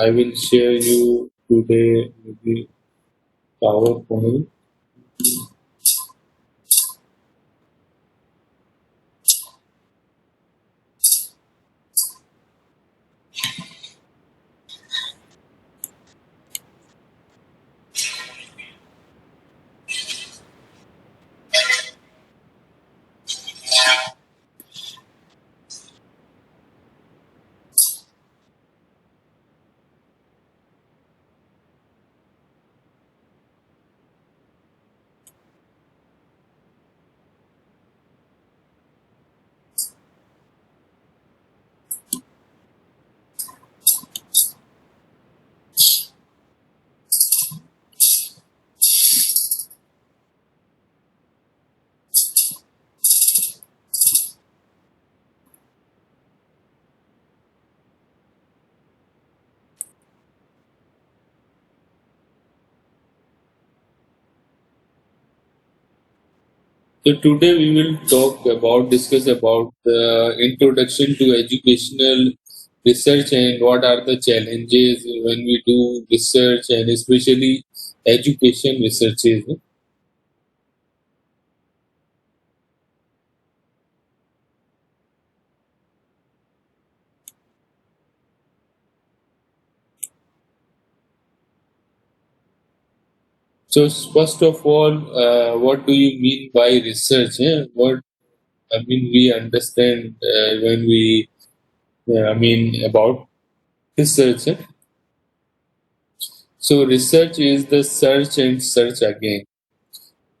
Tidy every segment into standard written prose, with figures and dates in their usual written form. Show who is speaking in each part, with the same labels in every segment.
Speaker 1: I will share you today the PowerPoint. So today we will discuss about the introduction to educational research and what are the challenges when we do research and especially education researches. So first of all, what do you mean by research? What I mean, we understand when we about research. So research is the search and search again.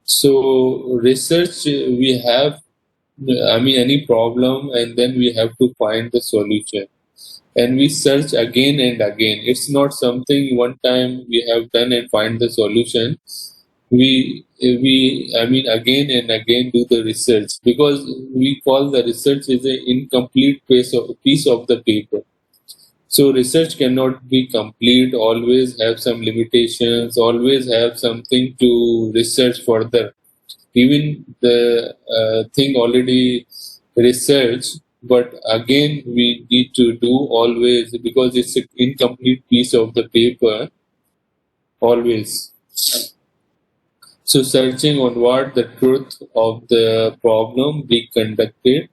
Speaker 1: So research we have any problem and then we have to find the solution and we search again and again. It's not something one time we have done and find the solution. We again and again do the research because we call the research is an incomplete piece of the paper. So research cannot be complete, always have some limitations, always have something to research further. Even the thing already researched, but again we need to do always because it's an incomplete piece of the paper always. So searching on what the truth of the problem be conducted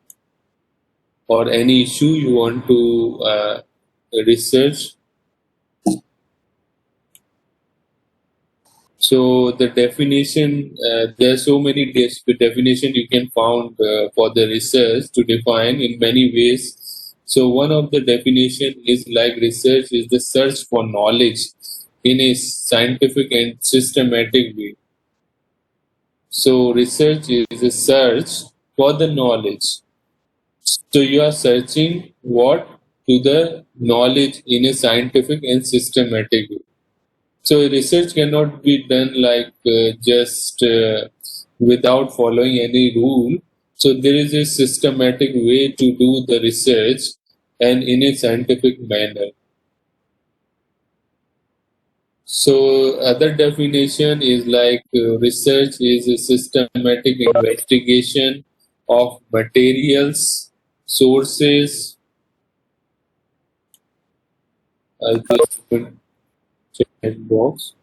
Speaker 1: or any issue you want to research. So the definition, there are so many definition you can found for the research to define in many ways. So one of the definition is like research is the search for knowledge in a scientific and systematic way. So research is a search for the knowledge. So you are searching what to the knowledge in a scientific and systematic way. So research cannot be done like just without following any rule. So there is a systematic way to do the research and in a scientific manner. So other definition is like research is a systematic investigation of materials, sources. I'll just open chat box.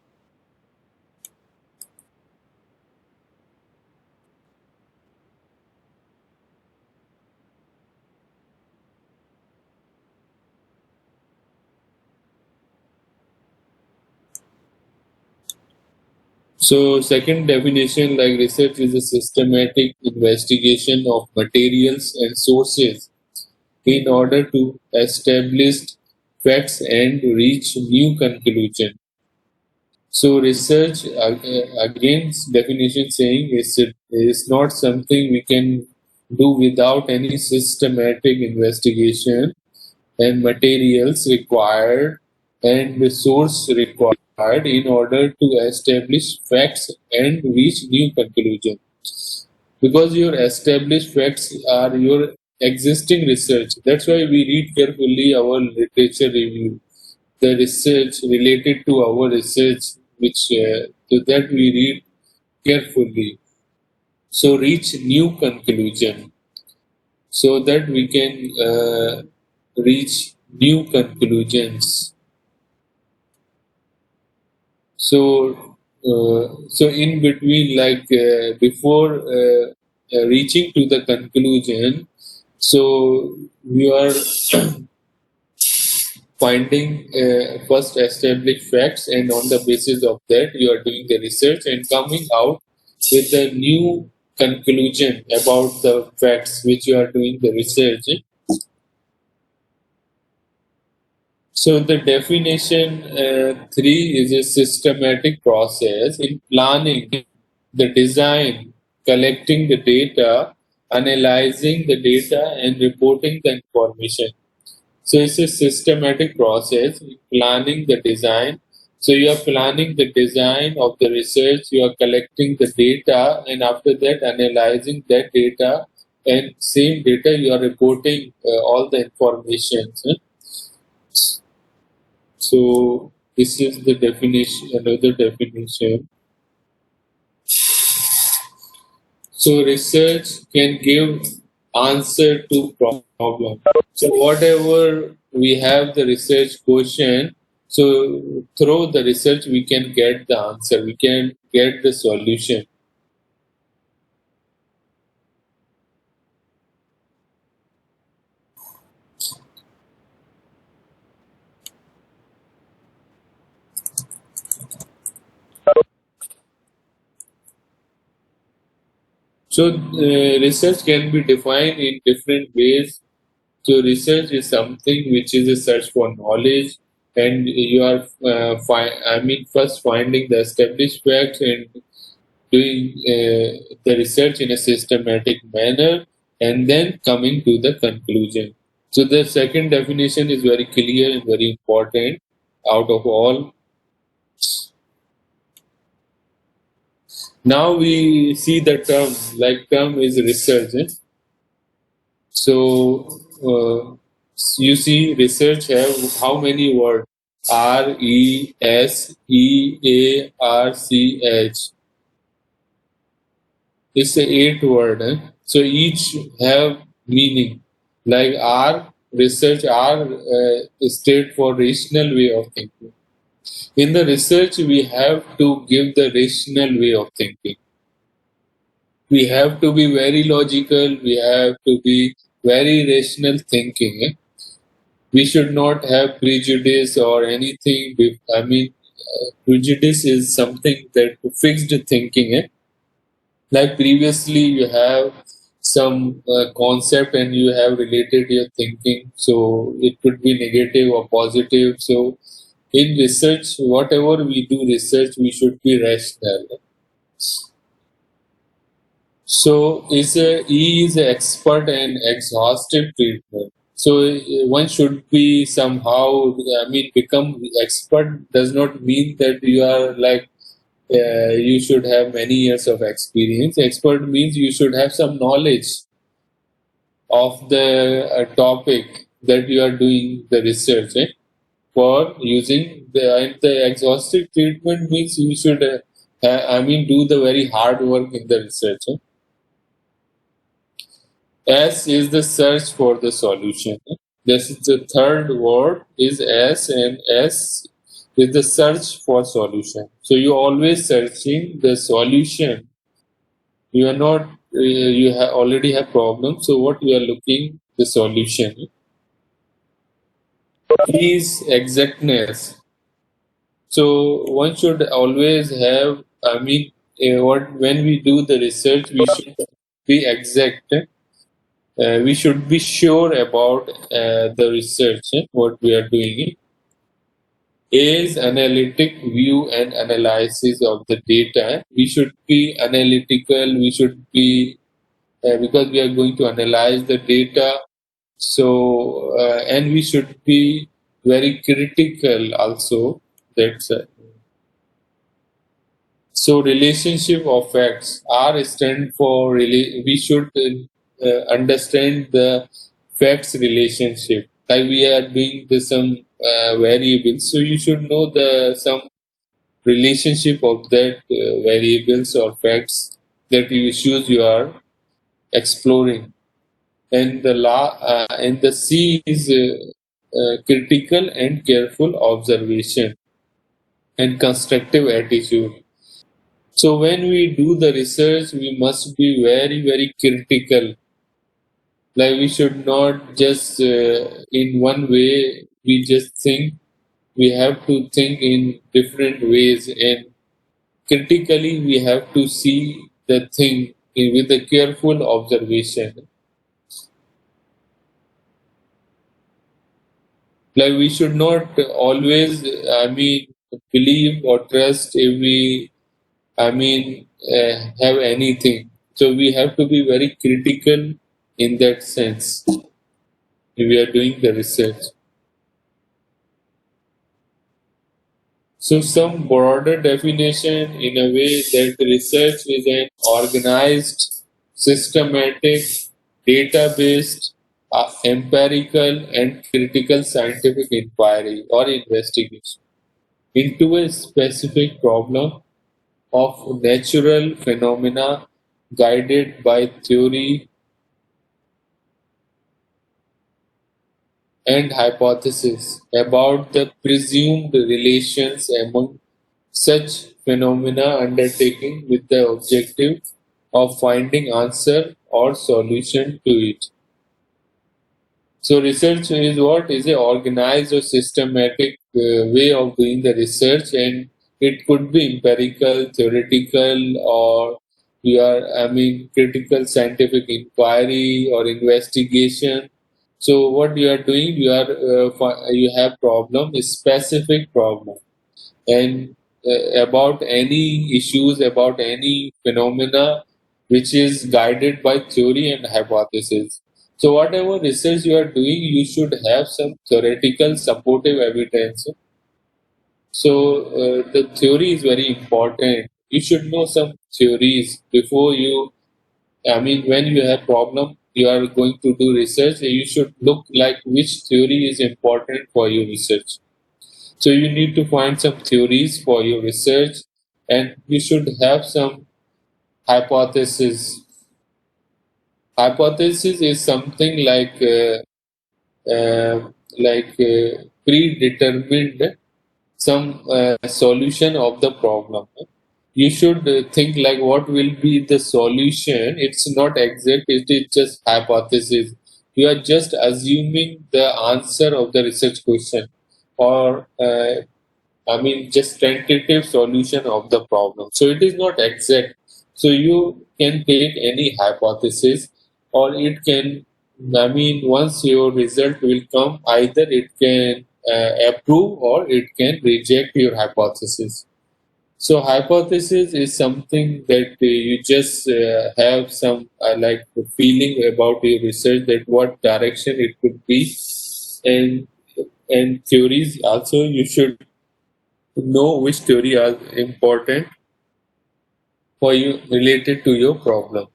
Speaker 1: So second definition, like research is a systematic investigation of materials and sources in order to establish facts and reach new conclusion. So research again definition saying is not something we can do without any systematic investigation and materials required and resource required in order to establish facts and reach new conclusions. Because your established facts are your existing research. That's why we read carefully our literature review, the research related to our research, which to that we read carefully. So reach new conclusion so that we can reach new conclusions. So in between, like before reaching to the conclusion, so you are finding first established facts, and on the basis of that you are doing the research and coming out with a new conclusion about the facts which you are doing the research. So the definition 3 is a systematic process in planning the design, collecting the data, analyzing the data, and reporting the information. So it's a systematic process, planning the design. So you are planning the design of the research, you are collecting the data, and after that analyzing that data, and same data you are reporting all the information. So this is the definition, another definition. So research can give answer to problem. So whatever we have the research question, so through the research we can get the answer, we can get the solution. So research can be defined in different ways. So research is something which is a search for knowledge, and you are first finding the established facts and doing the research in a systematic manner, and then coming to the conclusion. So the second definition is very clear and very important out of all. Now we see the term, like term is research. So you see research have how many words? Research. It's a 8 word. So each have meaning. Like R, research R state for rational way of thinking. In the research, we have to give the rational way of thinking. We have to be very logical. We have to be very rational thinking. We should not have prejudice or anything. Prejudice is something that fixed thinking. Like previously you have some concept and you have related your thinking, so it could be negative or positive. So in research, whatever we do research, we should be rational. So E is an expert and exhaustive treatment. So one should be somehow, become expert does not mean that you are like you should have many years of experience. Expert means you should have some knowledge of the topic that you are doing the research for using and the exhaustive treatment means you should do the very hard work in the research. S is the search for the solution. This is the third word is S, and S is the search for solution. So you always searching the solution. You are not you already have problems. So what you are looking the solution is exactness. So one should always have. What when we do the research, we should be exact. We should be sure about the research, what we are doing. A is analytic view and analysis of the data. We should be analytical, we should be, because we are going to analyze the data, so, and we should be very critical also. That's So relationship of facts. R stand for we should understand the facts relationship. Like we are doing some variables, so you should know the some relationship of that variables or facts that you issues you are exploring. And the C is critical and careful observation. and constructive attitude. So when we do the research, we must be very, very critical. Like we should not just in one way we just think. We have to think in different ways, and critically we have to see the thing with a careful observation. Like we should not always, believe or trust every, have anything. So we have to be very critical in that sense if we are doing the research. So some broader definition in a way that research is an organized, systematic, data-based, empirical and critical scientific inquiry or investigation into a specific problem of natural phenomena guided by theory and hypothesis about the presumed relations among such phenomena, undertaking with the objective of finding answer or solution to it. So research is what is a organized or systematic way of doing the research, and it could be empirical, theoretical, or critical scientific inquiry or investigation. So what you are doing, you have problem, a specific problem, and about any issues, about any phenomena which is guided by theory and hypothesis. So whatever research you are doing, you should have some theoretical supportive evidence. So the theory is very important. You should know some theories before you, when you have problem, you are going to do research, you should look like which theory is important for your research. So you need to find some theories for your research, and you should have some hypothesis. Hypothesis is something predetermined some solution of the problem. You should think like what will be the solution. It's not exact, it is just hypothesis. You are just assuming the answer of the research question, or just tentative solution of the problem. So it is not exact. So you can take any hypothesis, or it can, once your result will come, either it can approve or it can reject your hypothesis. So hypothesis is something that you just have some feeling about your research, that what direction it could be, and theories also you should know which theory are important for you related to your problem.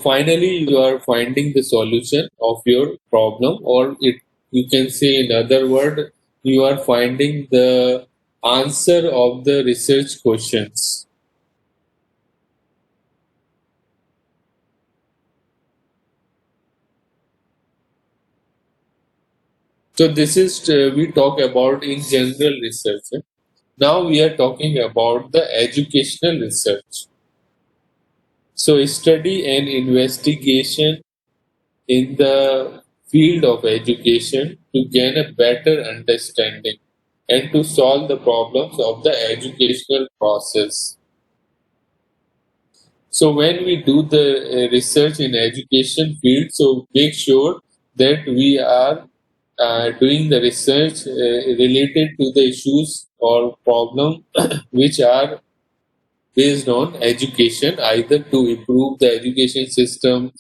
Speaker 1: Finally, you are finding the solution of your problem, or you can say in other word, you are finding the answer of the research questions. So this is we talk about in general research. Now we are talking about the educational research. So study and investigation in the field of education to gain a better understanding and to solve the problems of the educational process. So when we do the research in education field, so make sure that we are doing the research related to the issues or problem which are based on education, either to improve the education system,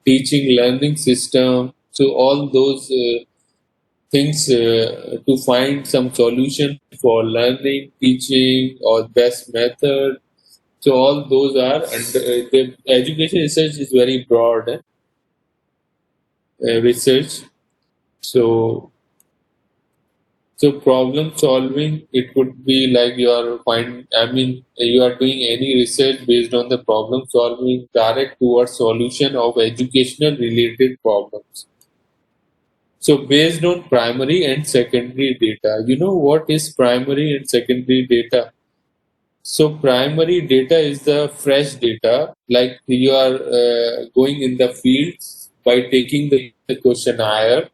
Speaker 1: teaching learning system. So all those things to find some solution for learning, teaching, or best method. So all those are, and the education research is very broad research. So problem solving, it could be like you are doing any research based on the problem solving direct towards solution of educational related problems. So based on primary and secondary data, you know what is primary and secondary data? So primary data is the fresh data, like you are going in the field by taking the questionnaire,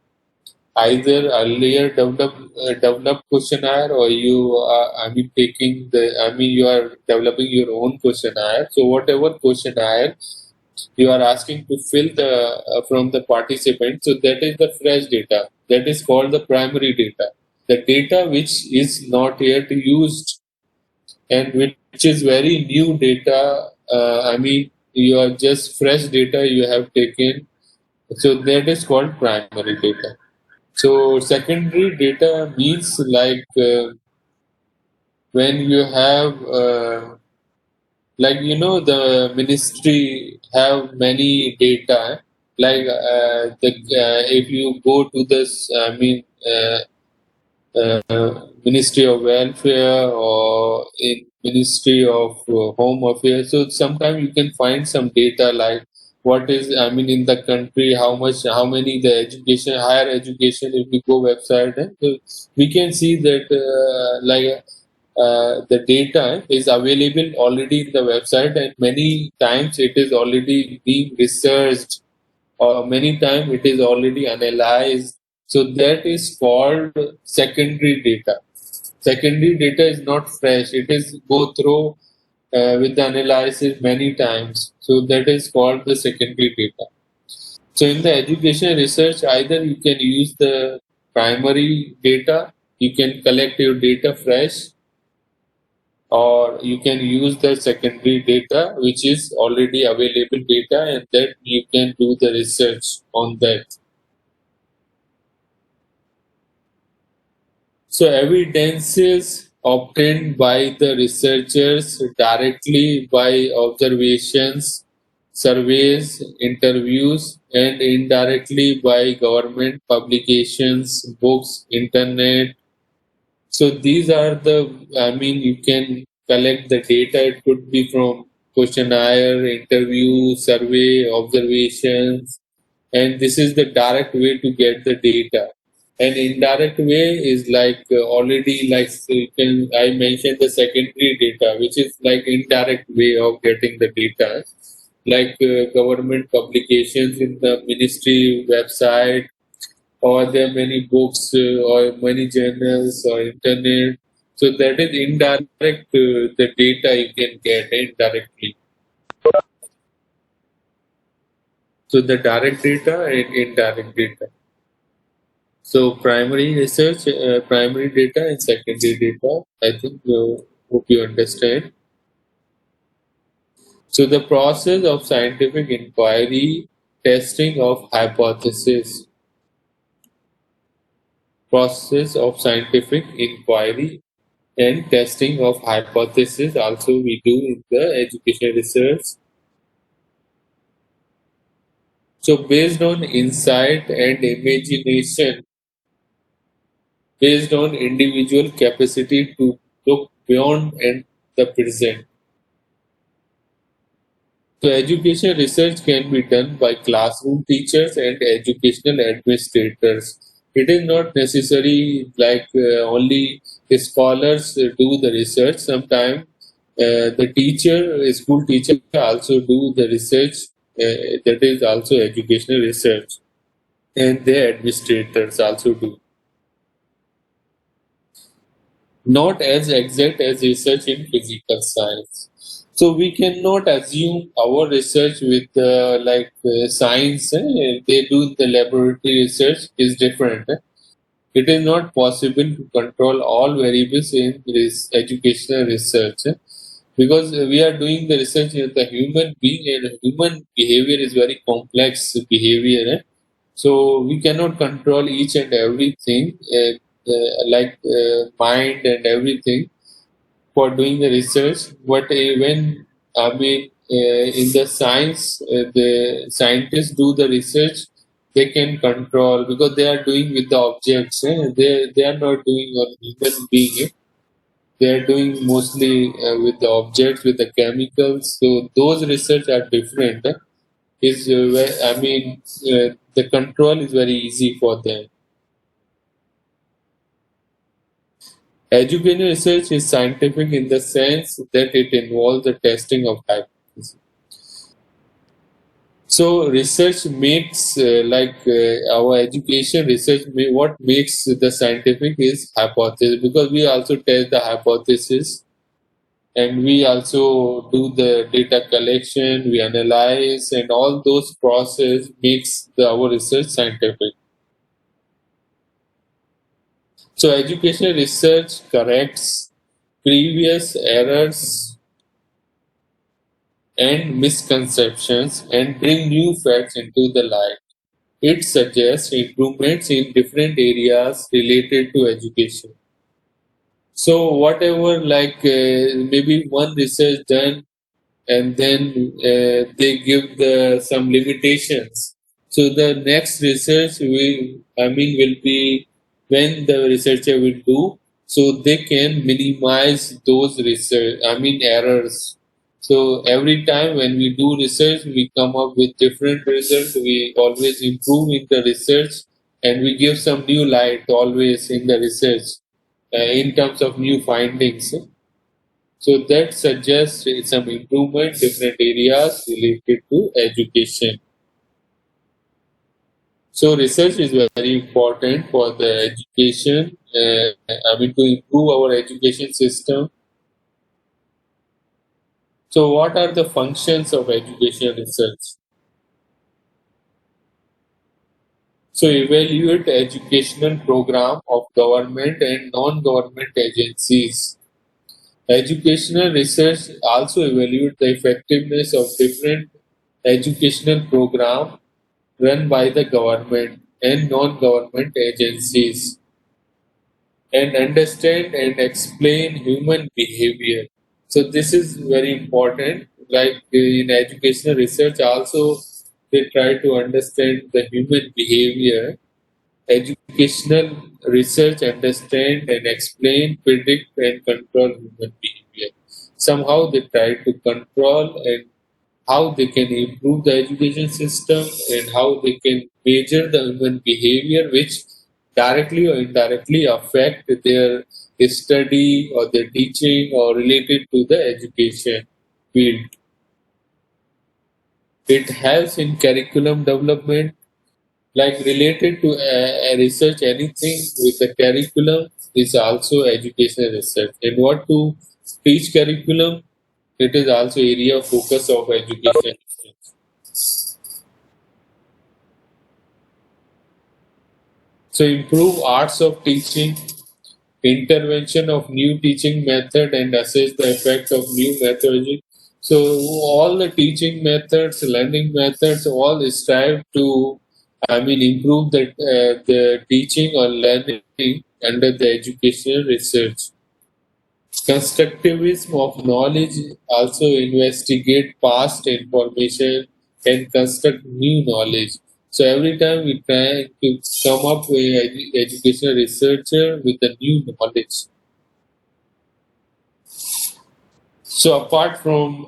Speaker 1: either earlier developed questionnaire, or you are, I mean, taking the, I mean, you are developing your own questionnaire. So whatever questionnaire you are asking to fill the from the participant, so that is the fresh data. That is called the primary data. The data which is not yet used and which is very new data. I mean, you are just fresh data you have taken. So that is called primary data. So secondary data means like when you have like, you know, the ministry have many data, like the if you go to this, I mean, Ministry of Welfare or in Ministry of Home Affairs. So sometimes you can find some data like what is, I mean, in the country, how much, how many the education, higher education. If we go website, so we can see that like the data is available already in the website, and many times it is already being researched, or many times it is already analyzed. So that is called secondary data. Secondary data is not fresh. It is go through with the analysis many times. So that is called the secondary data. So in the education research, either you can use the primary data, you can collect your data fresh, or you can use the secondary data which is already available data, and that you can do the research on that. So evidences obtained by the researchers directly by observations, surveys, interviews, and indirectly by government publications, books, internet. So these are the, I mean, you can collect the data. It could be from questionnaire, interview, survey, observations, and this is the direct way to get the data. And indirect way is like already, like, so you can, I mentioned the secondary data, which is like indirect way of getting the data, like government publications in the ministry website, or there are many books or many journals or internet. So that is indirect, the data you can get indirectly. So the direct data and indirect data. So primary research, primary data and secondary data. I think hope you understand. So the process of scientific inquiry, testing of hypothesis, process of scientific inquiry and testing of hypothesis also we do in the education research. So based on insight and imagination, based on individual capacity to look beyond and the present. So education research can be done by classroom teachers and educational administrators. It is not necessary like only scholars do the research. Sometimes the teacher, school teacher also do the research. That is also educational research, and the administrators also do. Not as exact as research in physical science. So we cannot assume our research with science. They do the laboratory research is different. It is not possible to control all variables in this educational research, because we are doing the research with the human being, and human behavior is very complex behavior. So we cannot control each and everything, mind and everything for doing the research. But when, I mean, in the science, the scientists do the research, they can control because they are doing with the objects. They are not doing on human being. They are doing mostly with the objects, with the chemicals. So those research are different. I mean, the control is very easy for them. Educational research is scientific in the sense that it involves the testing of hypotheses. So research makes our education research what makes the scientific is hypothesis, because we also test the hypothesis, and we also do the data collection, we analyze, and all those process makes our research scientific. So educational research corrects previous errors and misconceptions and bring new facts into the light. It suggests improvements in different areas related to education. So whatever, maybe one research done, and then they give some limitations. So the next research will be when the researcher will do, so they can minimize those errors. So every time when we do research, we come up with different results. We always improve in the research, and we give some new light always in the research in terms of new findings. So that suggests some improvement different areas related to education. So research is very important for the education. To improve our education system. So what are the functions of education research? So evaluate educational program of government and non-government agencies. Educational research also evaluate the effectiveness of different educational programs run by the government and non-government agencies, and understand and explain human behavior. So this is very important. Like in educational research also, they try to understand the human behavior. Educational research understand and explain, predict and control human behavior. Somehow they try to control and how they can improve the education system, and how they can measure the human behavior which directly or indirectly affect their study or their teaching or related to the education field. It helps in curriculum development, like related to research. Anything with the curriculum is also educational research, and what to teach curriculum, it is also area of focus of education research. So improve arts of teaching, intervention of new teaching method, and assess the effect of new methodology. So all the teaching methods, learning methods, all strive to, improve the teaching or learning under the educational research. Constructivism of knowledge also investigate past information and construct new knowledge. So every time we try to come up with educational researcher with a new knowledge. So apart from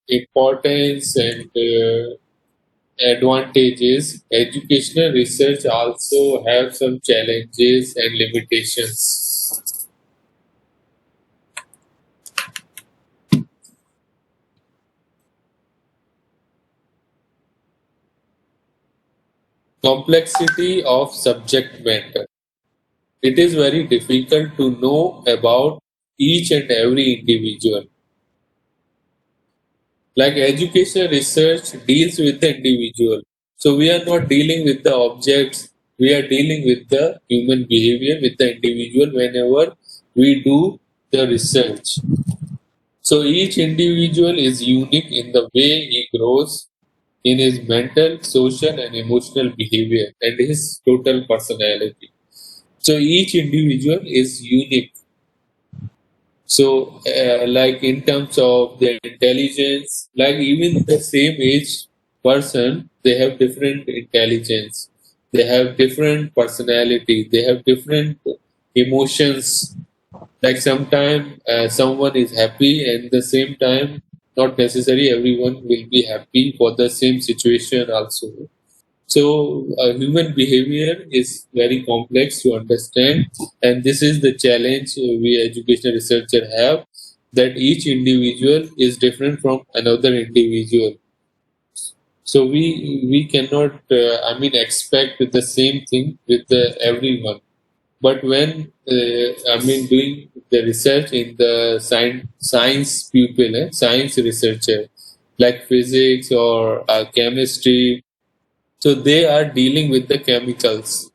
Speaker 1: importance and advantages, educational research also have some challenges and limitations. Complexity of subject matter. It is very difficult to know about each and every individual. Like education research deals with the individual. So we are not dealing with the objects, we are dealing with the human behavior, with the individual whenever we do the research. So each individual is unique in the way he grows in his mental, social, and emotional behavior and his total personality. So each individual is unique. So, like in terms of their intelligence, like even the same age person, they have different intelligence, they have different personality, they have different emotions. Like sometimes someone is happy, and the same time, not necessarily everyone will be happy for the same situation also. So human behavior is very complex to understand, and this is the challenge we educational researchers have, that each individual is different from another individual. So we cannot expect the same thing with everyone. But when doing the research in the science pupil, science researcher, like physics or chemistry, so they are dealing with the chemicals.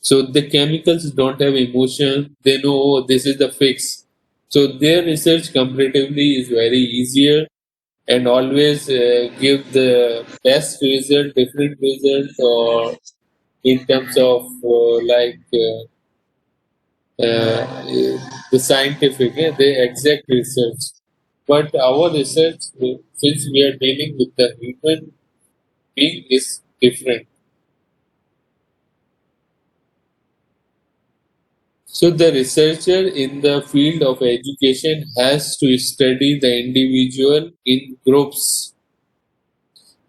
Speaker 1: So the chemicals don't have emotion. They know, oh, this is the fix. So their research comparatively is very easier and always give the best result, different result, or in terms of the scientific, the exact research. But our research, since we are dealing with the human being, is different. So the researcher in the field of education has to study the individual in groups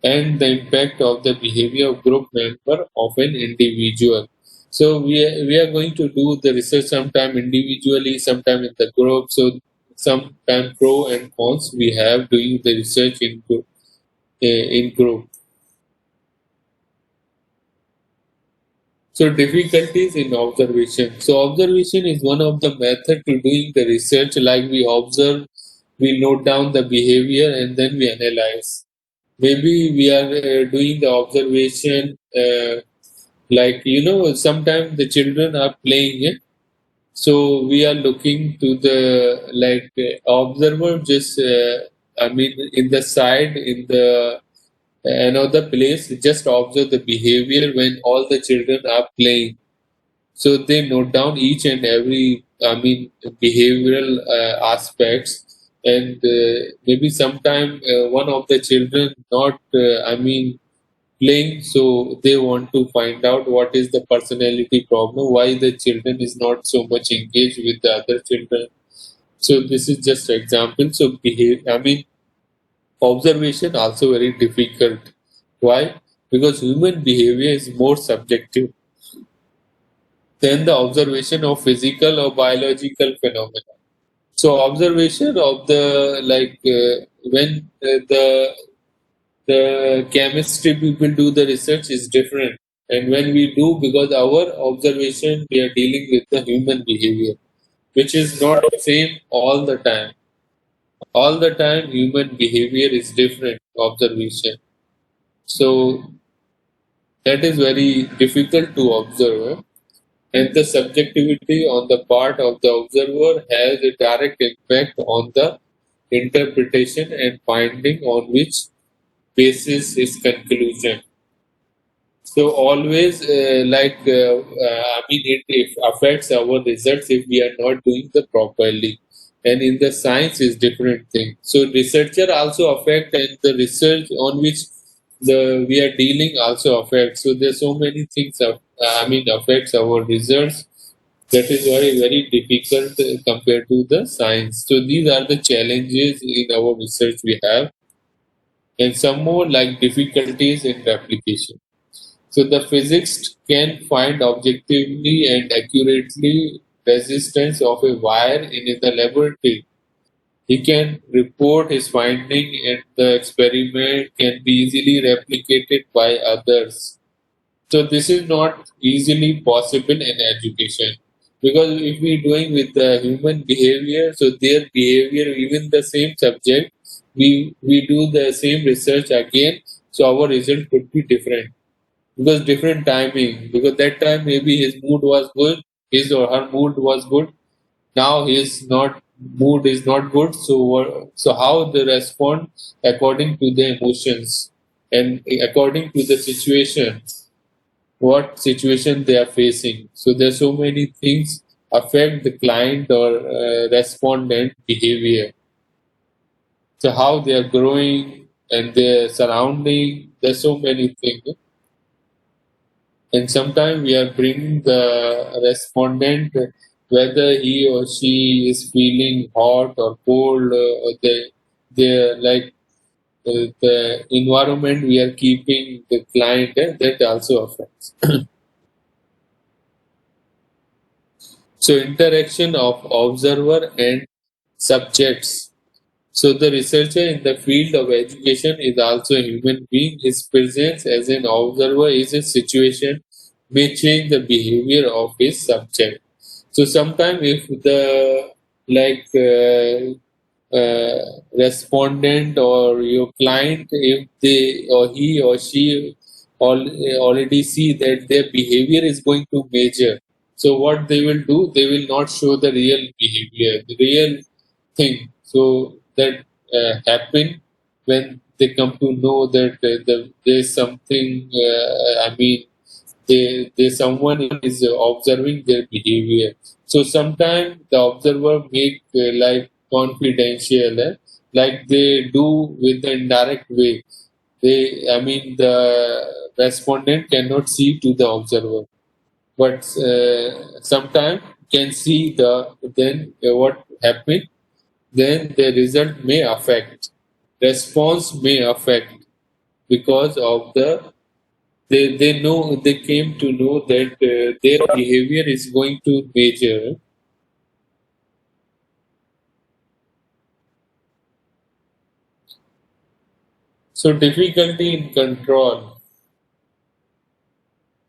Speaker 1: and the impact of the behavior of group member of an individual. So we are going to do the research sometime individually, sometime in the group. So sometime pro and cons we have doing the research in group. So difficulties in observation. So observation is one of the method to doing the research. Like we observe, we note down the behavior, and then we analyze. Maybe we are doing the observation, like sometimes the children are playing it. So we are looking to the observer, just in the side, in the another place, just observe the behavior when all the children are playing. So they note down each and every, behavioral aspects, and maybe sometime one of the children not, playing, so they want to find out what is the personality problem, why the children is not so much engaged with the other children. So this is just example. So observation also very difficult. Why? Because human behavior is more subjective than the observation of physical or biological phenomena. So observation of the when the chemistry people do the research is different, and when we do, because our observation we are dealing with the human behavior, which is not the same all the time human behavior is different observation. So that is very difficult to observe, and the subjectivity on the part of the observer has a direct impact on the interpretation and finding on which basis is conclusion. So always, it affects our results if we are not doing the properly. And in the science is different thing. So researcher also affect, and the research on which the we are dealing also affects. So there's so many things affects our results. That is very difficult compared to the science. So these are the challenges in our research we have, and some more like difficulties in replication. So the physicist can find objectively and accurately resistance of a wire in the laboratory. He can report his finding, and the experiment can be easily replicated by others. So this is not easily possible in education, because if we doing with the human behavior, so their behavior, even the same subject, we do the same research again, so our result could be different, because different timing, because that time maybe his mood was good, his or her mood was good, now his not mood is not good. So so how they respond according to the emotions and according to the situation, what situation they are facing. So there's so many things affect the client or respondent behavior. So how they are growing and their surrounding, there's so many things. And sometimes we are bringing the respondent, whether he or she is feeling hot or cold, or they like the environment we are keeping the client, that also affects. So interaction of observer and subjects. So the researcher in the field of education is also a human being. His presence as an observer is a situation may change the behavior of his subject. So sometimes if the like respondent or your client, if they or he or she already see that their behavior is going to major, so what they will do, they will not show the real behavior, the real thing. So that happen when they come to know that there's something. I mean, someone is observing their behavior. So sometimes the observer make like confidential, like they do with the indirect way. I mean, the respondent cannot see to the observer, but sometimes can see the then what happened. Then the result may affect, response may affect because of they know, they came to know that their behavior is going to major. So difficulty in control.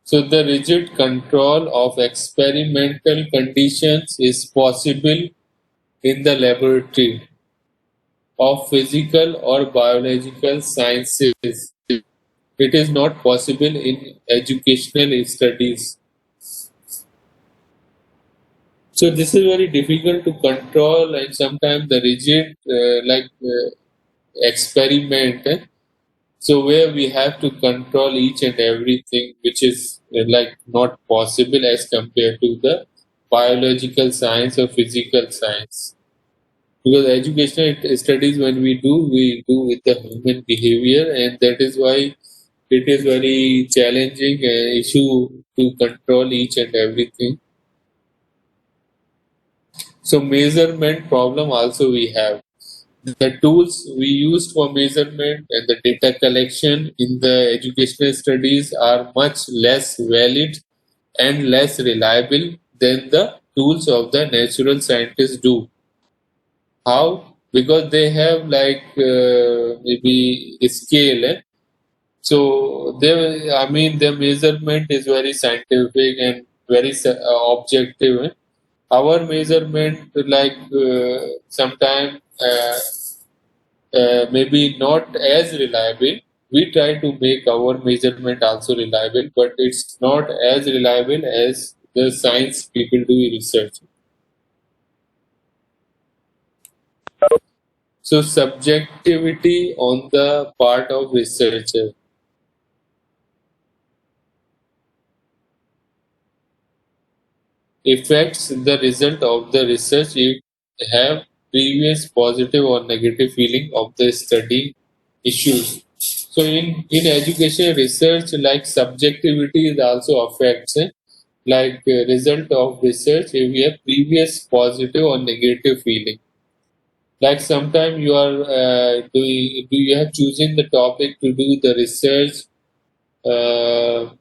Speaker 1: So the rigid control of experimental conditions is possible in the laboratory of physical or biological sciences. It is not possible in educational studies. So this is very difficult to control, and sometimes the rigid experiment. So where we have to control each and everything, which is like not possible as compared to the biological science or physical science. Because educational studies, when we do with the human behavior, and that is why it is very challenging issue to control each and everything. So measurement problem also we have. The tools we used for measurement and the data collection in the educational studies are much less valid and less reliable than the tools of the natural scientists do. How? Because they have like maybe a scale. So they, I mean, their measurement is very scientific and very objective. Our measurement, like sometimes maybe not as reliable. We try to make our measurement also reliable, but it's not as reliable as the science people do research. So subjectivity on the part of researcher affects the result of the research if have previous positive or negative feeling of the study issues. So in education research, like subjectivity is also affects like result of research if we have previous positive or negative feeling. Like sometimes you are doing, do you have chosen the topic to do the research, uh,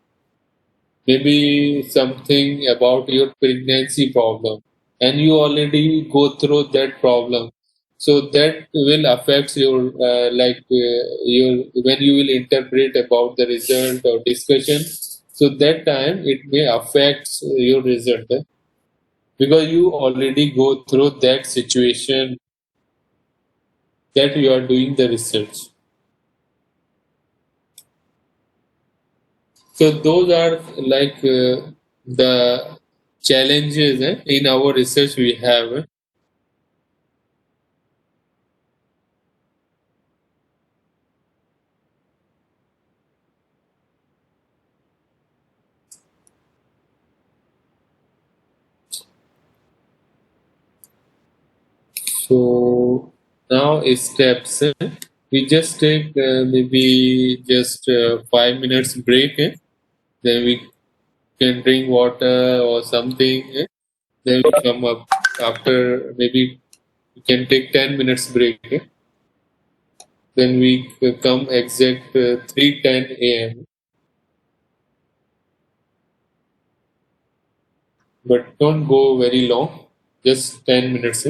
Speaker 1: maybe something about your pregnancy problem, and you already go through that problem. So that will affect your your when you will interpret about the result or discussion. So that time it may affect your result, because you already go through that situation that you are doing the research. So those are like the challenges in our research we have. So now steps. We just take maybe just 5 minutes break. Then we can drink water or something. Then we come up after maybe we can take 10 minutes break. then we come exact 3:10 a.m. But don't go very long, just 10 minutes.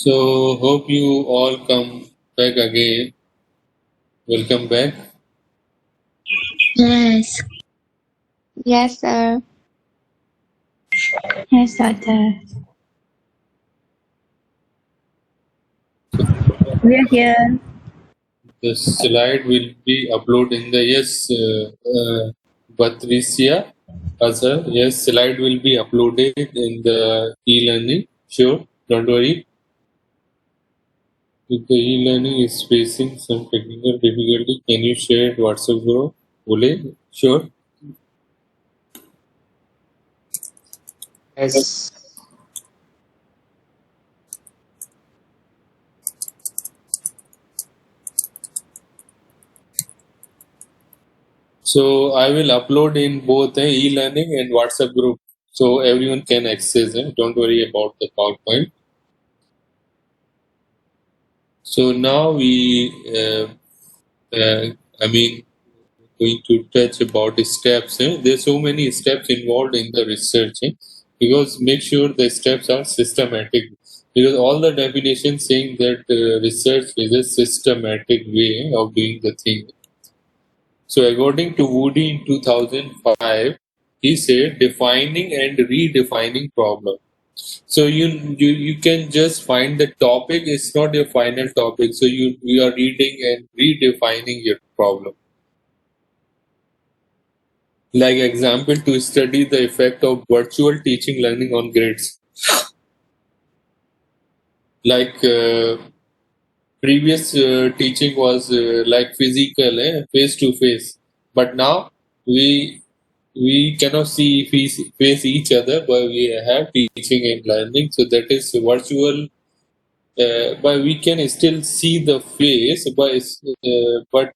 Speaker 1: So hope you all come back again. Welcome back.
Speaker 2: Yes.
Speaker 3: Yes, sir.
Speaker 2: Yes, doctor. We're here.
Speaker 1: The slide will be uploaded in the Patricia. Sir, yes, slide will be uploaded in the e-learning. Sure, don't worry. If the e-learning is facing some technical difficulty, can you share WhatsApp group? Bole? Sure.
Speaker 3: Yes.
Speaker 1: So I will upload in both e-learning and WhatsApp group, so everyone can access it. Don't worry about the PowerPoint. So now I mean, going to touch about the steps. There's so many steps involved in the research, because make sure the steps are systematic. Because all the definitions saying that research is a systematic way of doing the thing. So according to Woody in 2005, he said defining and redefining problem. So you can just find the topic is not your final topic. So you are reading and redefining your problem. Like example, to study the effect of virtual teaching learning on grades. Like previous teaching was like physical, face to face, but now we cannot see face each other, but we have teaching and learning. So that is virtual. But we can still see the face, but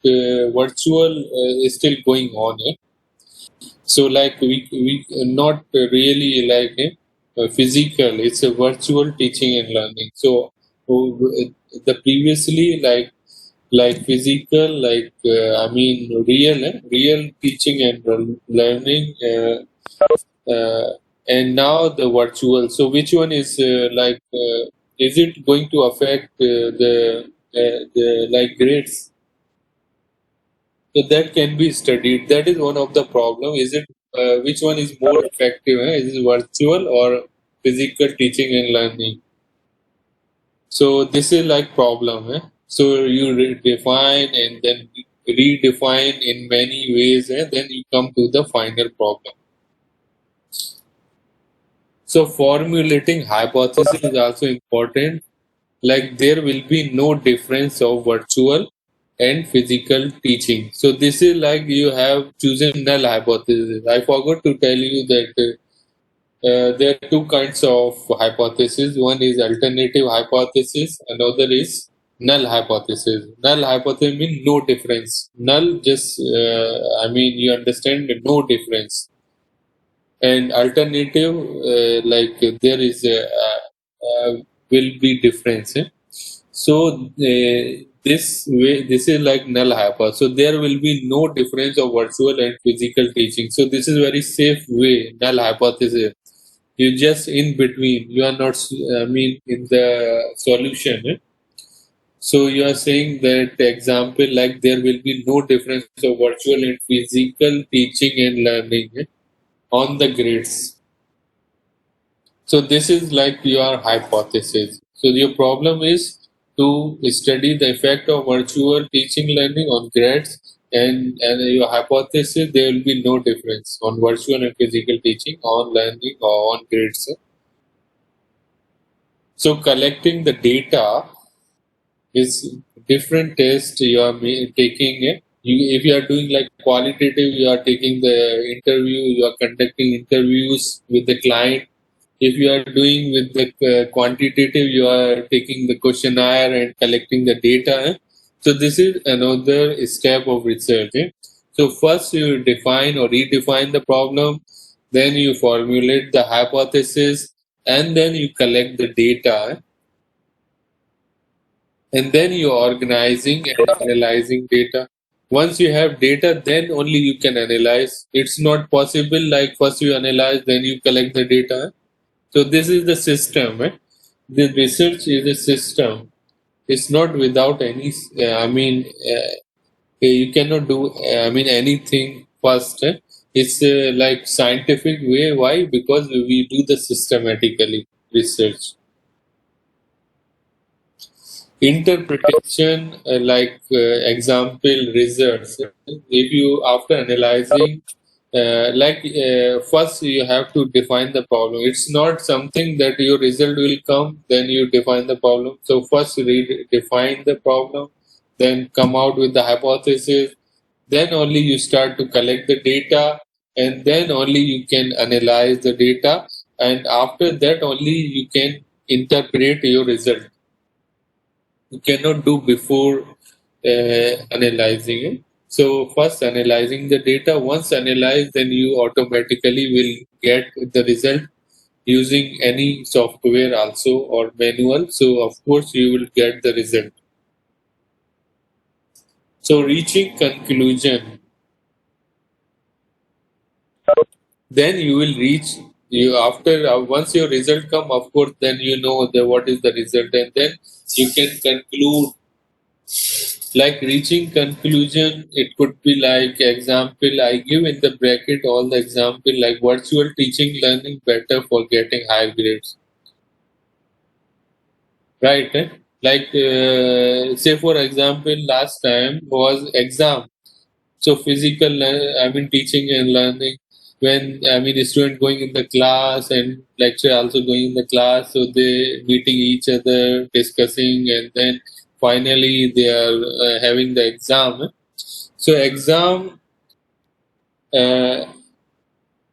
Speaker 1: virtual is still going on. So like we not really like physical. It's a virtual teaching and learning. So the previously like physical, like I mean real teaching and learning, and now the virtual. So which one is is it going to affect the like grades? So that can be studied. That is one of the problem. Is it which one is more effective? Is it virtual or physical teaching and learning? So this is like problem. So you define and then redefine in many ways, and then you come to the final problem. So formulating hypothesis is also important. Like there will be no difference of virtual and physical teaching. So this is like you have chosen null hypothesis. I forgot to tell you that there are two kinds of hypothesis. One is alternative hypothesis, another is null hypothesis. Null hypothesis means no difference. Null just I mean you understand no difference. And alternative like there is will be difference. So this is like null hypothesis. So there will be no difference of virtual and physical teaching. So this is very safe way, null hypothesis. You just in between. You are not. I mean, in the solution. So you are saying that example like there will be no difference of virtual and physical teaching and learning on the grades. So this is like your hypothesis. So your problem is to study the effect of virtual teaching learning on grades, and your hypothesis there will be no difference on virtual and physical teaching on learning or on grades. So collecting the data is different test you are taking it. If you are doing like qualitative, you are taking the interview, you are conducting interviews with the client. If you are doing with the quantitative, you are taking the questionnaire and collecting the data. So this is another step of research. So first you define or redefine the problem, then you formulate the hypothesis, and then you collect the data, and then you're organizing and analyzing data. Once you have data, then only you can analyze. It's not possible like first you analyze, then you collect the data. So this is the system. the research is a system. It's not without any. You cannot do. Anything first. It's like scientific way. Why? Because we do the systematically research. Interpretation, example results. If you after analyzing, first you have to define the problem. It's not something that your result will come, then you define the problem. So first define the problem, then come out with the hypothesis, then only you start to collect the data, and then only you can analyze the data, and after that only you can interpret your result. You cannot do before analyzing it. So first analyzing the data. Once analyzed, then you automatically will get the result using any software also or manual. So of course you will get the result. So reaching conclusion, then you will reach you after once your result come. Of course, then you know what is the result, and then you can conclude. Like reaching conclusion, it could be like example. I give in the bracket all the example like virtual teaching learning better for getting high grades, right? Like say for example, last time was exam. So teaching and learning. When the student going in the class and lecturer also going in the class, so they meeting each other, discussing, and then finally they are having the exam. So exam uh,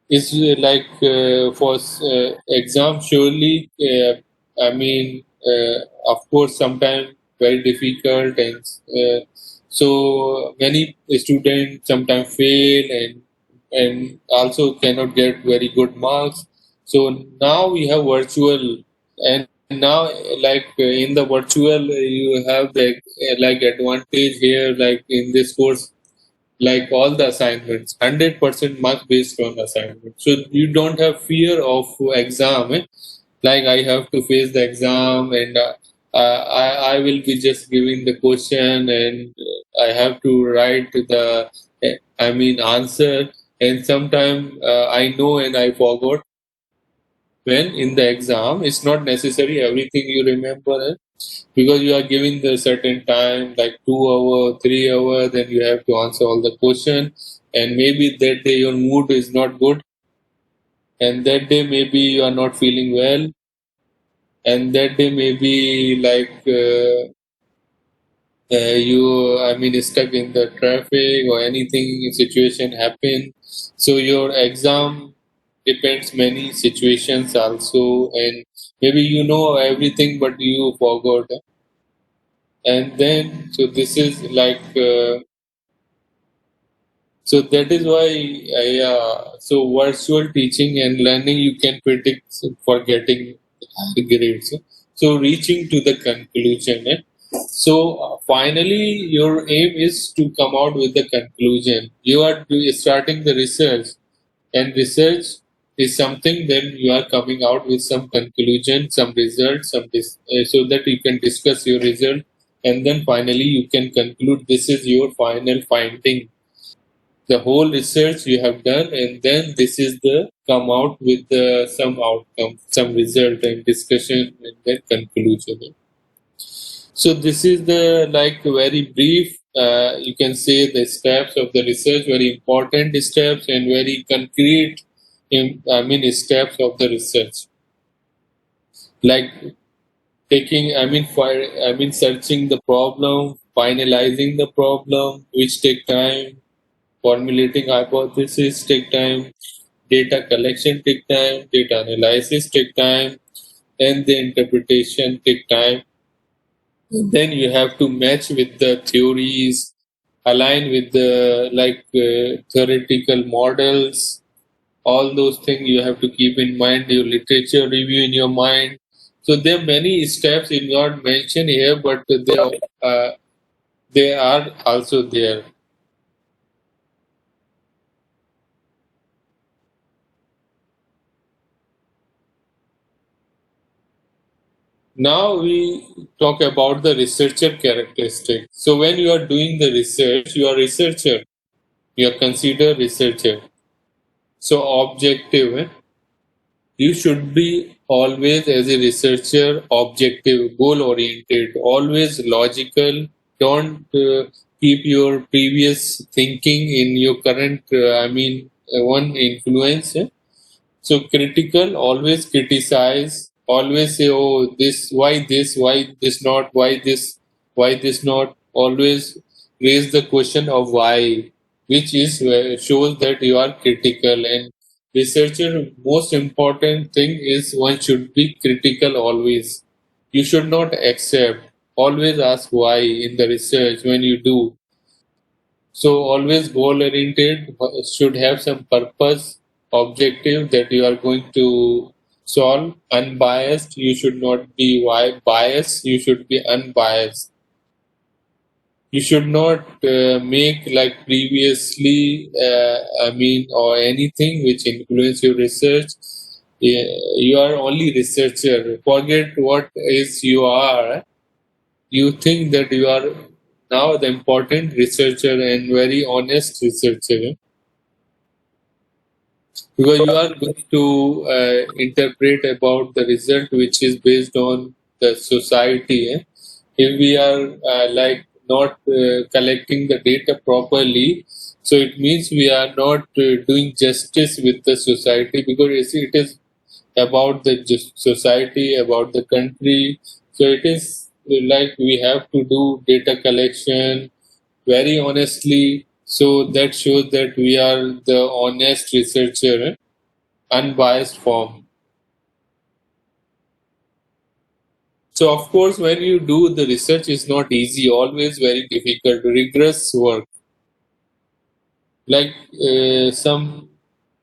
Speaker 1: is for exam surely. Of course, sometimes very difficult, and so many students sometimes fail and also cannot get very good marks. So now we have virtual, and now in the virtual you have the advantage here, like in this course, like all the assignments 100% mark based on assignment, so you don't have fear of exam, like I have to face the exam, and I will be just giving the question, and I have to write the answer, and sometime I know and I forgot. When in the exam it's not necessary everything you remember, because you are giving the certain time like 2 hour 3 hour, then you have to answer all the question, and maybe that day your mood is not good, and that day maybe you are not feeling well, and that day maybe you stuck in the traffic or anything situation happen. So your exam depends many situations also, and maybe you know everything but you forgot. And then so this is so that is why so virtual teaching and learning you can predict for getting high grades. So reaching to the conclusion, so finally your aim is to come out with the conclusion. You are starting the research, and research is something, then you are coming out with some conclusion, some result, so that you can discuss your result, and then finally you can conclude this is your final finding, the whole research you have done, and then this is the come out with some outcome, some result and discussion, and then conclusion. So this is the very brief, you can say the steps of the research, very important steps and very concrete, steps of the research. Like taking, searching the problem, finalizing the problem, which take time, formulating hypothesis take time, data collection take time, data analysis take time, and the interpretation take time. Then you have to match with the theories, align with the theoretical models. All those things you have to keep in mind. Your literature review in your mind. So there are many steps in not mentioned here, but they are also there. Now we talk about the researcher characteristic. So when you are doing the research, you are researcher. You are considered researcher. So objective. You should be always as a researcher objective, goal oriented, always logical. Don't keep your previous thinking in your current. One influence. So critical, always criticize, always say, oh, why this not, why this not. Always raise the question of why, which is shows that you are critical. And researcher, most important thing is one should be critical always. You should not accept. Always ask why in the research when you do. So always goal oriented, should have some purpose, objective that you are going to solve. Unbiased, you should not be biased, you should be unbiased. You should not make like previously, or anything which influence your research. Yeah, you are only researcher. Forget what is you are. You think that you are now the important researcher and very honest researcher, because you are going to interpret about the result which is based on the society. If we are not collecting the data properly, so it means we are not doing justice with the society, because it is about the society, about the country. So it is like we have to do data collection very honestly. So that shows that we are the honest researcher, unbiased form. So of course, when you do the research, is not easy. Always very difficult, rigorous work. Like some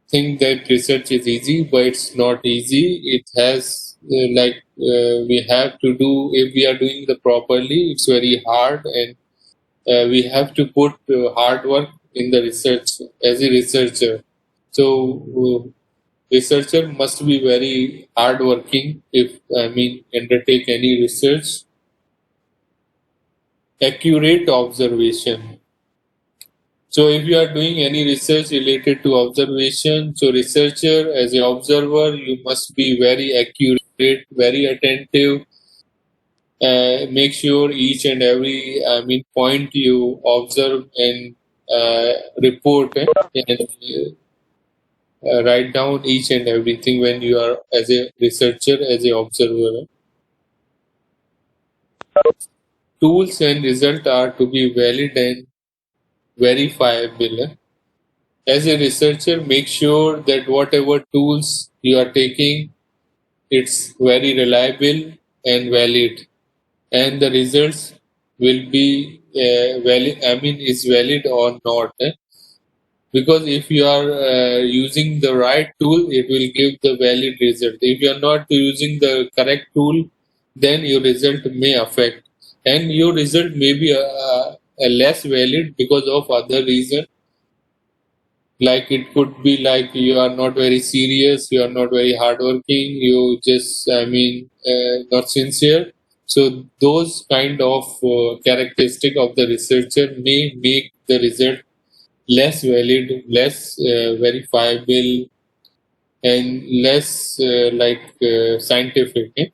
Speaker 1: think that research is easy, but it's not easy. It has we have to do, if we are doing the properly. It's very hard, and we have to put hard work in the research as a researcher. So researcher must be very hardworking if undertake any research. Accurate observation. So if you are doing any research related to observation, so researcher as an observer, you must be very accurate, very attentive. Make sure each and every point you observe and report, and write down each and everything when you are as a researcher, as a observer. Tools and result are to be valid and verifiable. As a researcher, make sure that whatever tools you are taking, it's very reliable and valid, and the results will be valid. Is valid or not? Because if you are using the right tool, it will give the valid result. If you are not using the correct tool, then your result may affect, and your result may be less valid because of other reason. Like it could be like you are not very serious, you are not very hardworking, you just not sincere. So those kind of characteristic of the researcher may make the result less valid, less verifiable, and less scientific.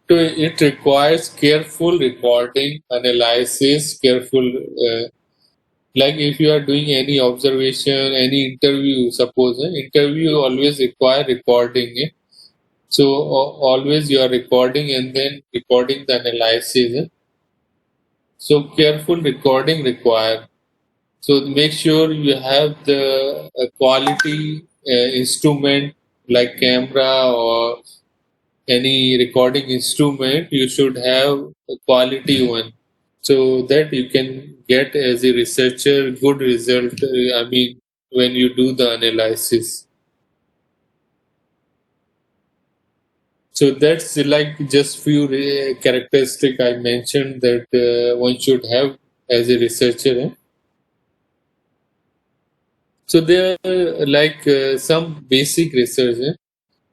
Speaker 1: So it requires careful recording, analysis, careful. Like if you are doing any observation, any interview, suppose interview always require recording. So always you are recording and then recording the analysis. So careful recording required. So make sure you have the quality instrument like camera or any recording instrument. You should have a quality one, so that you can get as a researcher good result. When you do the analysis. So that's like just few characteristic I mentioned that one should have as a researcher. So there are some basic research.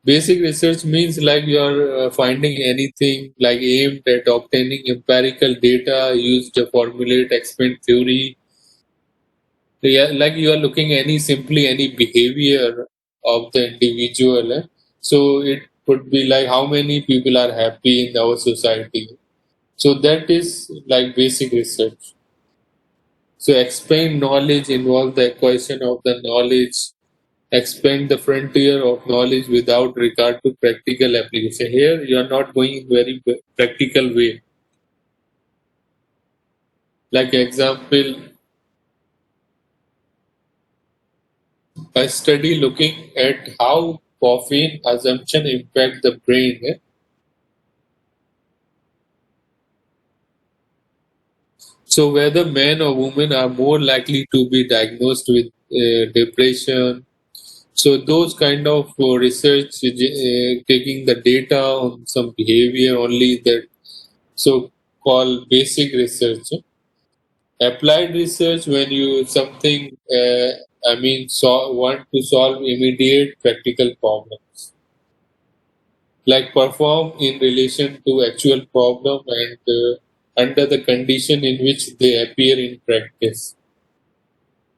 Speaker 1: Basic research means like you are finding anything like aimed at obtaining empirical data used to formulate expand theory. Yeah, like you are looking simply any behavior of the individual. So it could be like how many people are happy in our society. So that is like basic research. So expand knowledge involves the acquisition of the knowledge, expand the frontier of knowledge without regard to practical application. Here you are not going in very practical way. Like example, a study looking at how caffeine assumption impact the brain. So whether men or women are more likely to be diagnosed with depression. So those kind of research, taking the data on some behavior only, that so called basic research. Applied research, when you something, want to solve immediate practical problems, like perform in relation to actual problem and under the condition in which they appear in practice.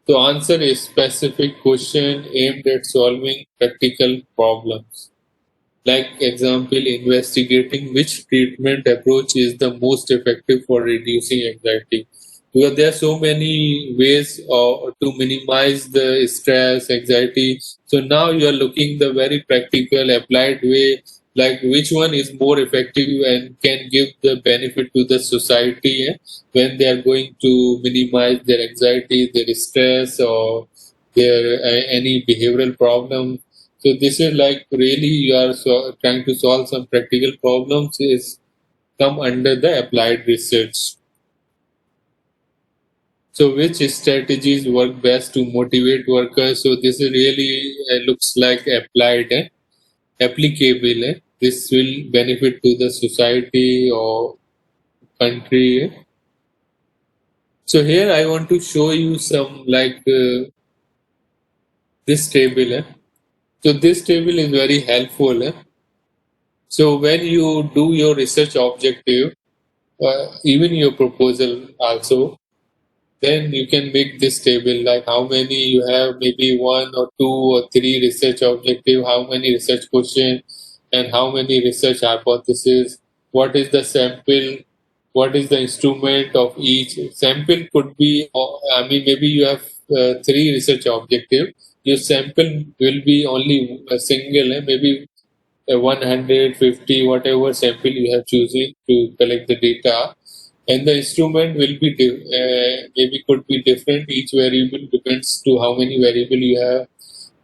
Speaker 1: To answer a specific question aimed at solving practical problems. Like example, investigating which treatment approach is the most effective for reducing anxiety. Because there are so many ways to minimize the stress, anxiety. So now you are looking the very practical, applied way, like which one is more effective and can give the benefit to the society, when they are going to minimize their anxiety, their stress, or their any behavioral problem. So this is like really you are trying to solve some practical problems is come under the applied research. So which strategies work best to motivate workers? So this is really looks like applied, applicable. This will benefit to the society or country. So here I want to show you some like this table. So this table is very helpful. So when you do your research objective, even your proposal also, then you can make this table like how many you have, maybe one or two or three research objective, how many research question, and how many research hypothesis, what is the sample, what is the instrument of each. Sample could be, maybe you have three research objective, your sample will be only a single, maybe 150, whatever sample you have chosen to collect the data, and the instrument will be maybe could be different. Each variable depends to how many variable you have,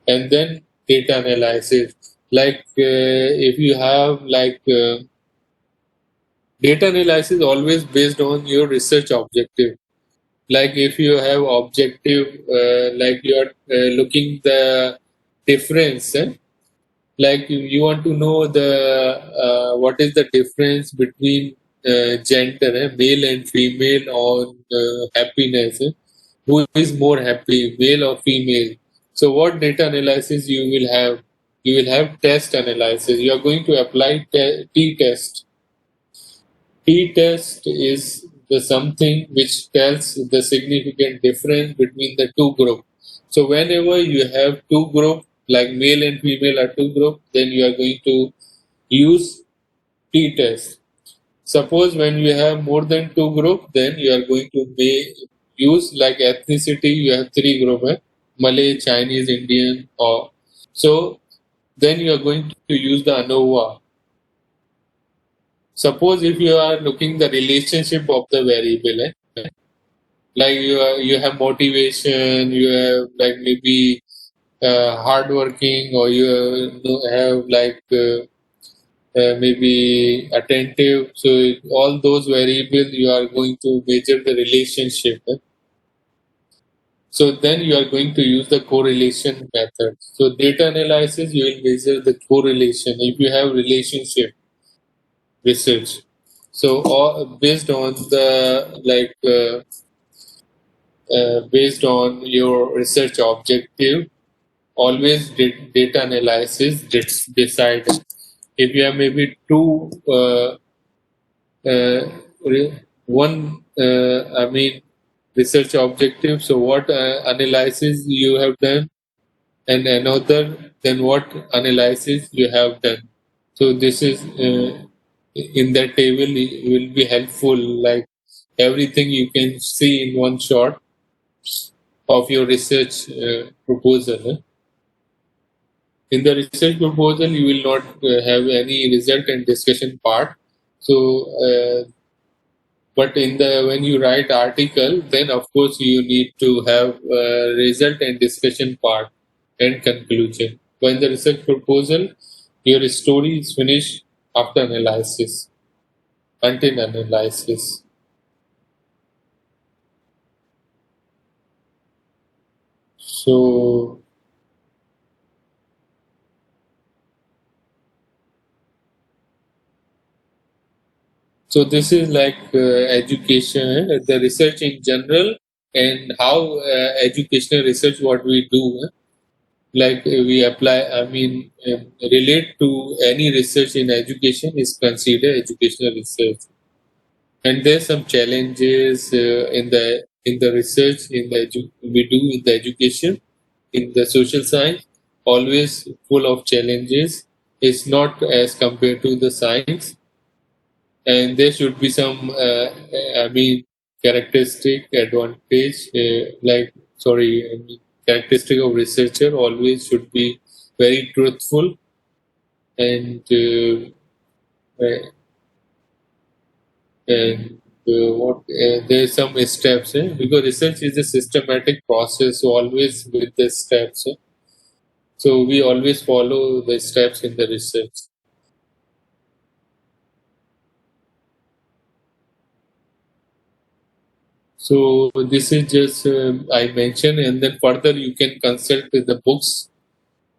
Speaker 1: and then data analysis. Like if you have like data analysis always based on your research objective. Like if you have objective, like you are looking the difference. Like you want to know the what is the difference between gender, male and female, on happiness, who is more happy, male or female. So what data analysis you will have? You will have test analysis. You are going to apply t-test. T-test is the something which tells the significant difference between the two groups. So whenever you have two groups, like male and female are two groups, then you are going to use T-test. Suppose when you have more than two groups, then you are going to use like ethnicity. You have three groups: Malay, Chinese, Indian, or so. Then you are going to use the ANOVA. Suppose if you are looking the relationship of the variable, like you have motivation, you have like maybe hardworking, or you have like maybe attentive. So all those variables you are going to measure the relationship. So then you are going to use the correlation method. So data analysis, you will measure the correlation if you have relationship research. So all based on the like based on your research objective, always data analysis decide. If you have maybe two one research objective, so what analysis you have done, and another then what analysis you have done. So this is in that table will be helpful, like everything you can see in one shot of your research proposal. In the research proposal you will not have any result and discussion part. So but in the when you write article, then of course you need to have result and discussion part and conclusion. But in the research proposal, your story is finished after analysis, until analysis. So this is like education, the research in general, and how educational research what we do. Like we apply, relate to any research in education is considered educational research. And there's some challenges in the research we do in the education, in the social science, always full of challenges. It's not as compared to the science, and there should be some characteristic advantage, characteristic of researcher always should be very truthful, and there's some steps, because research is a systematic process, so always with the steps. So we always follow the steps in the research. So this is just I mentioned, and then further you can consult the books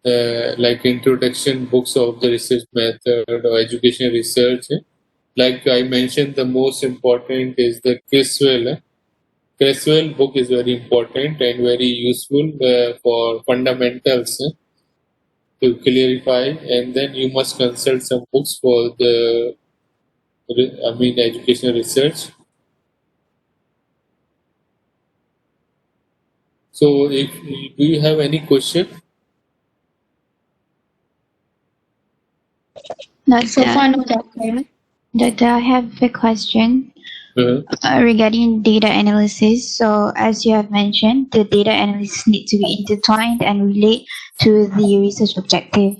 Speaker 1: like introduction books of the research method or educational research. Like I mentioned, the most important is the Criswell. Criswell book is very important and very useful for fundamentals to clarify, and then you must consult some books for the educational research. So if do you have any question?
Speaker 3: Not
Speaker 2: So
Speaker 3: that.
Speaker 2: far, no, Doctor.
Speaker 3: Doctor, I have a question
Speaker 1: Uh,
Speaker 3: regarding data analysis. So, as you have mentioned, the data analysis need to be intertwined and relate to the research objective.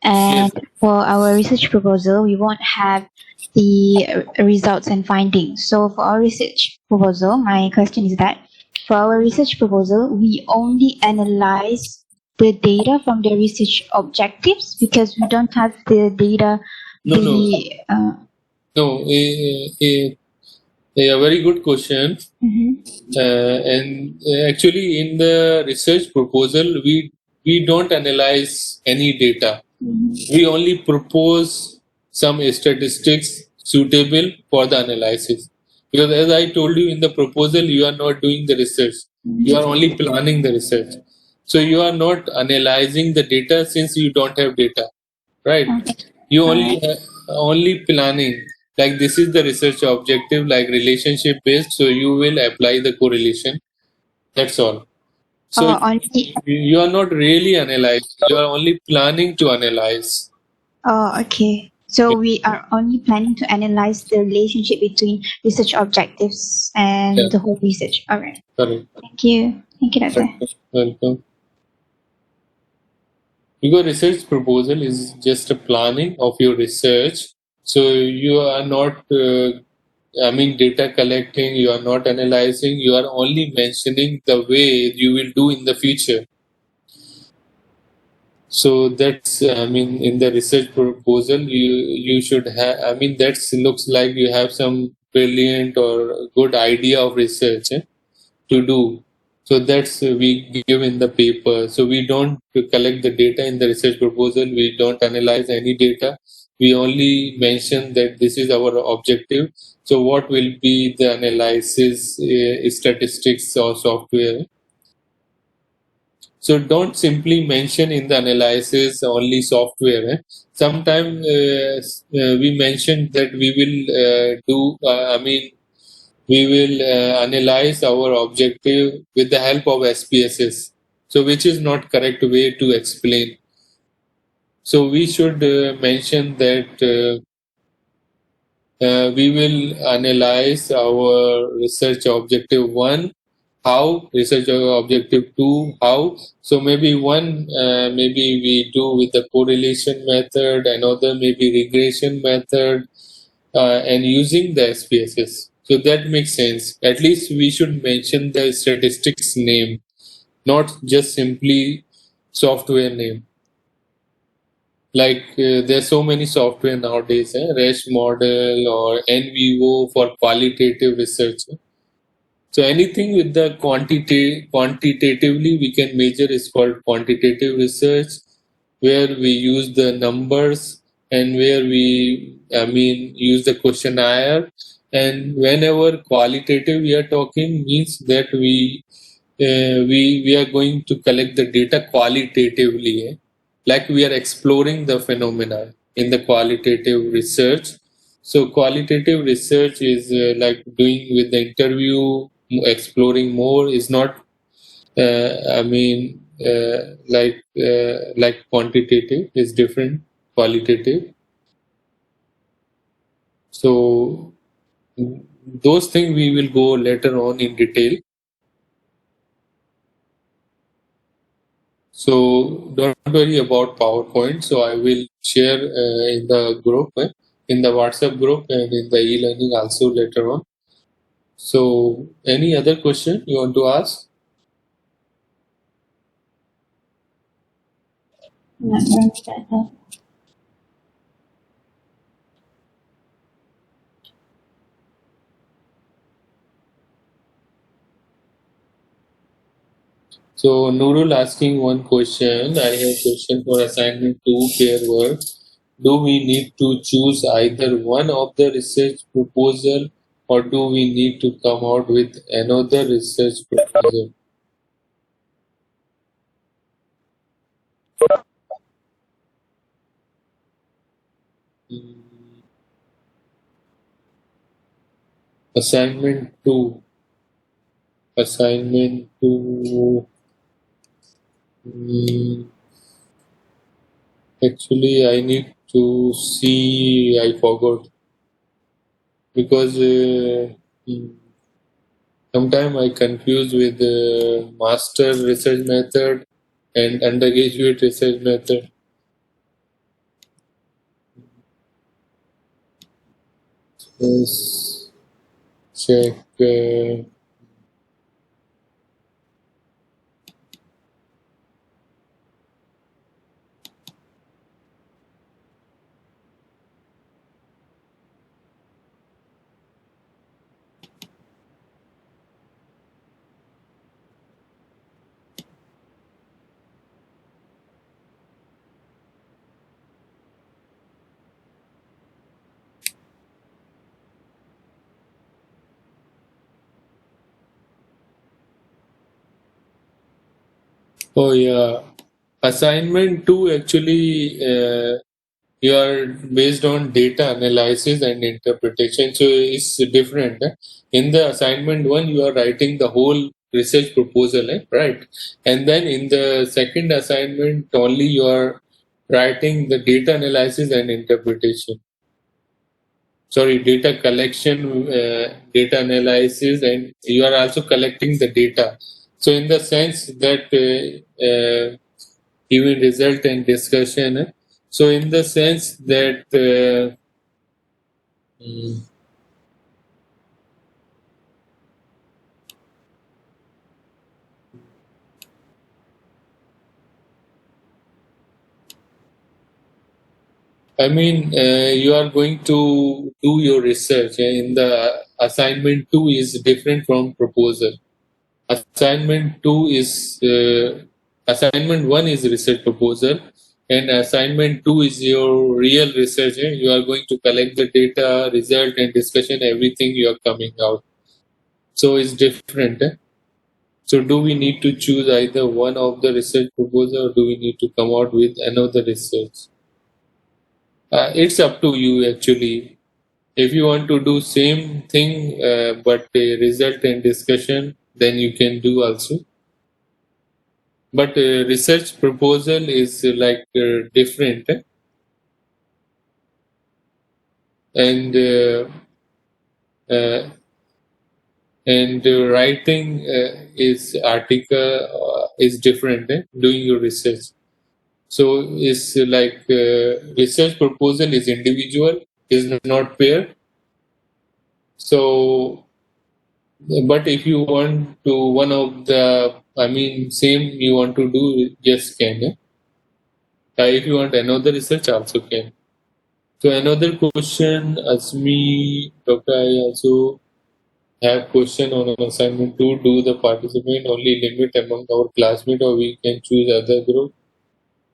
Speaker 3: And for our research proposal, we won't have the results and findings. So, for our research proposal, my question is that for our research proposal, we only analyze the data from the research objectives because we don't have the data.
Speaker 1: No, a very good question.
Speaker 3: Mhm.
Speaker 1: And actually, in the research proposal, we don't analyze any data. We only propose some statistics suitable for the analysis. Because as I told you in the proposal, you are not doing the research. You are only planning the research. So you are not analyzing the data since you don't have data, right? You only planning, like this is the research objective, like relationship based, so you will apply the correlation, that's all. So
Speaker 3: Only.
Speaker 1: you are not really analyzing, you are only planning to analyze.
Speaker 3: Oh, okay. So we are only planning to analyze the relationship between research objectives and
Speaker 1: Yeah.
Speaker 3: the whole research. All right.
Speaker 1: Correct.
Speaker 3: Thank you. Thank you, Doctor.
Speaker 1: Welcome. Because research proposal is just a planning of your research, so you are not data collecting, you are not analyzing, you are only mentioning the way you will do in the future. So that's in the research proposal you should have, that looks like you have some brilliant or good idea of research to do. So that's we give in the paper. So we don't collect the data in the research proposal. We don't analyze any data. We only mention that this is our objective. So what will be the analysis, statistics or software? So don't simply mention in the analysis only software. Sometimes we mention that we will we will analyze our objective with the help of SPSS. So which is not correct way to explain. So we should mention that we will analyze our research objective 1, how, research objective 2, how. So maybe one, maybe we do with the correlation method, another maybe regression method, and using the SPSS. So that makes sense. At least we should mention the statistics name, not just simply software name. Like there's so many software nowadays, REST model or NVO for qualitative research. So anything with the quantitatively we can measure is called quantitative research, where we use the numbers and where we use the questionnaire. And whenever qualitative we are talking means that we are going to collect the data qualitatively, like we are exploring the phenomena in the qualitative research. So qualitative research is like doing with the interview, exploring more is not like quantitative is different, qualitative. So those things we will go later on in detail. So don't worry about PowerPoint. So I will share in the group, in the WhatsApp group and in the e-learning also later on. So any other question you want to ask?
Speaker 2: Not very better.
Speaker 1: So Nurul asking one question. I have question for assignment 2 pair work. Do we need to choose either one of the research proposal or do we need to come out with another research proposal? Mm, Assignment 2. Assignment 2. Actually, I need to see. I forgot because sometimes I confuse with the master research method and undergraduate research method. Let's check. Oh yeah, assignment 2 actually you are based on data analysis and interpretation, so it's different. In the assignment 1 you are writing the whole research proposal, right? And then in the second assignment only you are writing the data analysis and interpretation. Sorry, data collection, data analysis, and you are also collecting the data. So in the sense that even result and discussion. So in the sense that mm, you are going to do your research in the assignment 2 is different from proposal. Assignment 2 is assignment 1 is research proposal and assignment 2 is your real research. You are going to collect the data, result and discussion, everything you are coming out. So it's different. So do we need to choose either one of the research proposal, or do we need to come out with another research? It's up to you actually. If you want to do same thing but a result and discussion, then you can do also. But research proposal is different, and uh, writing is article is different. Doing your research, so it's research proposal is individual, is not pair. So, but if you want to one of the, same you want to do, yes, can. If you want another research, also can. So another question, Asmi, Doctor, I also have question on an assignment to do the participant only limit among our classmates, or we can choose other group,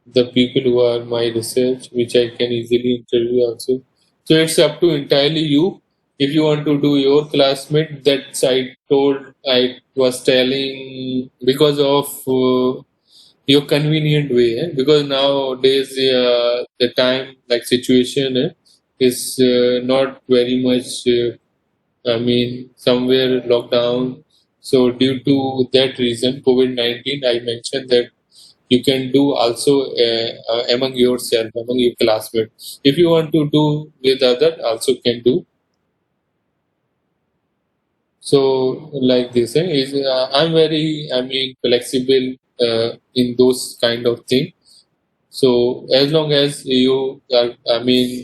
Speaker 1: the people who are my research, which I can easily interview also. So it's up to entirely you. If you want to do your classmate, that I was telling because of your convenient way, because nowadays the time situation is not very much. Somewhere lockdown. So due to that reason, COVID-19, I mentioned that you can do also among yourself, among your classmates. If you want to do with other, also can do. So like this, I'm very, flexible in those kind of things. So as long as you are,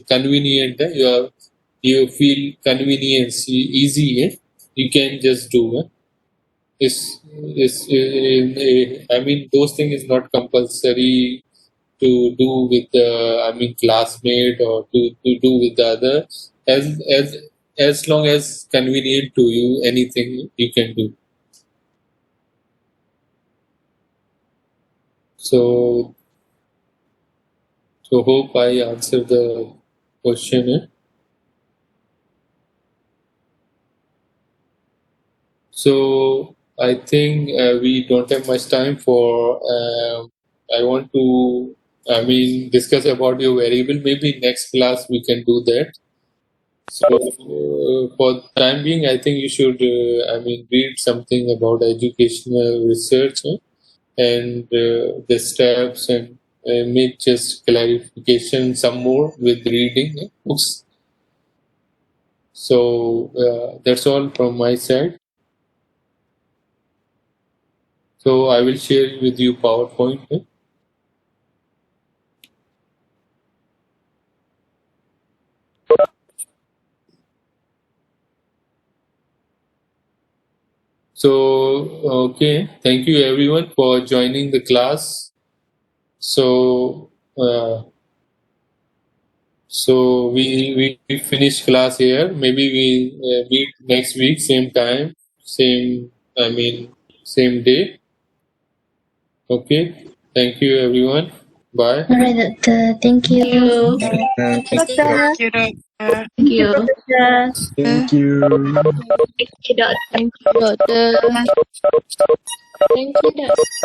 Speaker 1: convenient, you feel convenience easy, you can just do. Those things is not compulsory to do with the, classmate, or to do with the other. As long as convenient to you, anything you can do. So hope I answered the question. So I think we don't have much time for. I want to, discuss about your variable. Maybe next class we can do that. So for the time being, I think you should, read something about educational research, and the steps, and make just clarification some more with reading books. So that's all from my side. So I will share with you PowerPoint. So okay, thank you everyone for joining the class. So we finish class here. Maybe we meet next week, same time, same day. Okay, thank you everyone. Bye.
Speaker 2: Alright, doctor. Thank you.
Speaker 4: Thank you,
Speaker 3: Doctor.
Speaker 4: Doctor.
Speaker 5: Thank you, Doctor.
Speaker 2: Thank you. Doctor.
Speaker 4: Thank you.
Speaker 2: Thank you, doctor.
Speaker 5: Thank you, Doctor.
Speaker 2: Thank you, doctor.